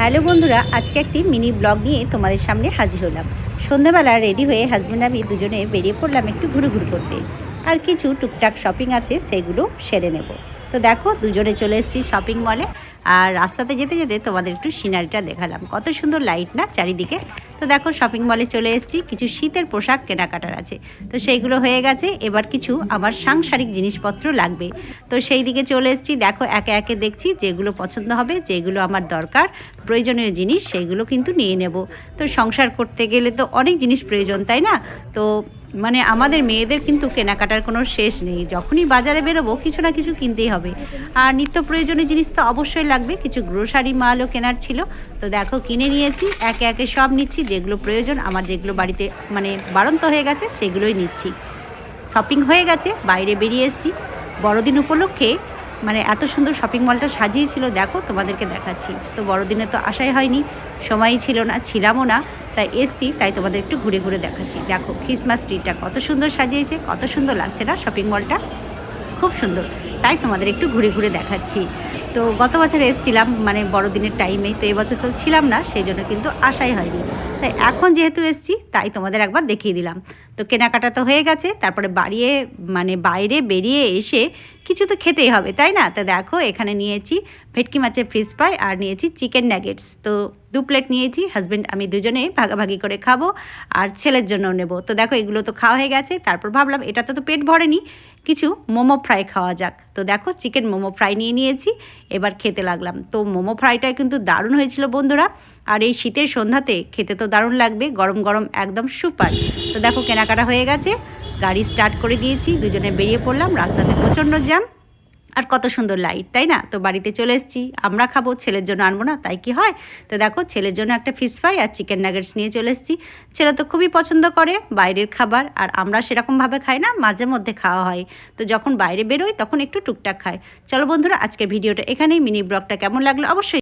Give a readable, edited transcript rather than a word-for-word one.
Hello বন্ধুরা, আজকে একটি মিনি ব্লগ নিয়ে তোমাদের সামনে হাজির হলাম। সন্ধ্যাবেলা রেডি হয়ে হাজব্যান্ড আমি দুজনে বেরিয়ে পড়লাম একটু ঘুরু করতে। আর কিছু টুকটাক শপিং আছে, সেগুলো সেরে নেব। তো দেখো, দুজনে চলে এসেছি শপিং মলে। আর রাস্তাতে যেতে যেতে তোমাদের একটু সিনারিটা দেখালাম, কত সুন্দর লাইট না চারিদিকে। তো দেখো, শপিং মলে চলে এসেছি, কিছু শীতের পোশাক কেনাকাটার আছে। তো সেইগুলো হয়ে গেছে, এবার কিছু আমার সাংসারিক জিনিসপত্র লাগবে। তো সেই দিকে চলে এসেছি। দেখো, একে একে দেখছি যেগুলো পছন্দ হবে, যেগুলো আমার দরকার প্রয়োজনীয় জিনিস, সেইগুলো কিন্তু নিয়ে নেব। তো সংসার করতে গেলে তো অনেক জিনিস প্রয়োজন, তাই না? তো মানে আমাদের মেয়েদের কিন্তু কেনাকাটার কোনো শেষ নেই। যখনই বাজারে বেরোবো কিছু না কিছু কিনতেই হবে। আর নিত্য প্রয়োজনীয় জিনিস তো অবশ্যই লাগবে, কিছু গ্রোসারি মালও কেনার ছিল। তো দেখো, কিনে নিয়েছি, একে একে সব নিচ্ছি, যেগুলো প্রয়োজন আমার, যেগুলো বাড়িতে মানে বাড়ন্ত হয়ে গেছে সেগুলোই নিচ্ছি। শপিং হয়ে গেছে, বাইরে বেরিয়ে এসেছি বড়দিন উপলক্ষে। মানে এত সুন্দর শপিং মলটা সাজিয়েছিল, দেখো তোমাদেরকে দেখাচ্ছি। তো বড়দিনে তো আসাই হয়নি, সময়ই ছিল না, ছিলামও না, তাই এসছি, তাই তোমাদের একটু ঘুরে ঘুরে দেখাচ্ছি। দেখো, ক্রিসমাস ট্রিটা কত সুন্দর সাজিয়েছে, কত সুন্দর লাগছে না শপিং মলটা? খুব সুন্দর, তাই তোমাদের একটু ঘুরে ঘুরে দেখাচ্ছি। তো গত বছর এসেছিলাম মানে বড়দিনের টাইমে, তো এবছর তো ছিলাম না, সেই জন্য কিন্তু আসাই হয়নি। তাই এখন যেহেতু এসেছি, তাই তোমাদের একবার দেখিয়ে দিলাম। তো কেনাকাটা তো হয়ে গেছে, তারপরে বাইরে বেরিয়ে এসে কিছু তো খেতেই হবে, তাই না? তো দেখো, এখানে নিয়েছি ভেটকি মাছের ফিশ ফ্রাই আর নিয়েছি চিকেন নাগেটস। তো 2 প্লেট নিয়েছি, হাজব্যান্ড আমি দুজনে ভাগাভাগি করে খাবো, আর ছেলের জন্য নেব। তো দেখো, এগুলো তো খাওয়া হয়ে গেছে, তারপর ভাবলাম এটা তো পেট ভরেনি, কিছু মোমো ফ্রাই খাওয়া যাক। তো দেখো, চিকেন মোমো ফ্রাই নিয়ে নিয়েছি, এবার খেতে লাগলাম। তো মোমো ফ্রাইটা কিন্তু দারুণ হয়েছিল বন্ধুরা। আর এই শীতের সন্ধ্যাতে খেতে তো দারুণ লাগবে, গরম গরম একদম সুপার। তো দেখো, কেনাকাটা হয়ে গেছে, গাড়ি স্টার্ট করে দিয়েছি, দুজনে বেরিয়ে পড়লাম। রাস্তাতে প্রচণ্ড জ্যাম, আর কত সুন্দর লাইট, তাই না? তো বাড়িতে চলে এসেছি, আমরা খাবো, ছেলের জন্য আনবো না, তাই কি হয়? তো দেখো, ছেলের জন্য একটা ফিশ ফ্রাই আর চিকেন নাগেটস নিয়ে চলে এসেছি। ছেলে তো খুবই পছন্দ করে বাইরের খাবার, আর আমরা সেরকমভাবে খাই না, মাঝে মধ্যে খাওয়া হয়। তো যখন বাইরে বেরোই তখন একটু টুকটাক খাই। চলো বন্ধুরা, আজকের ভিডিওটা এখানেই। মিনি ব্লগটা কেমন লাগলো অবশ্যই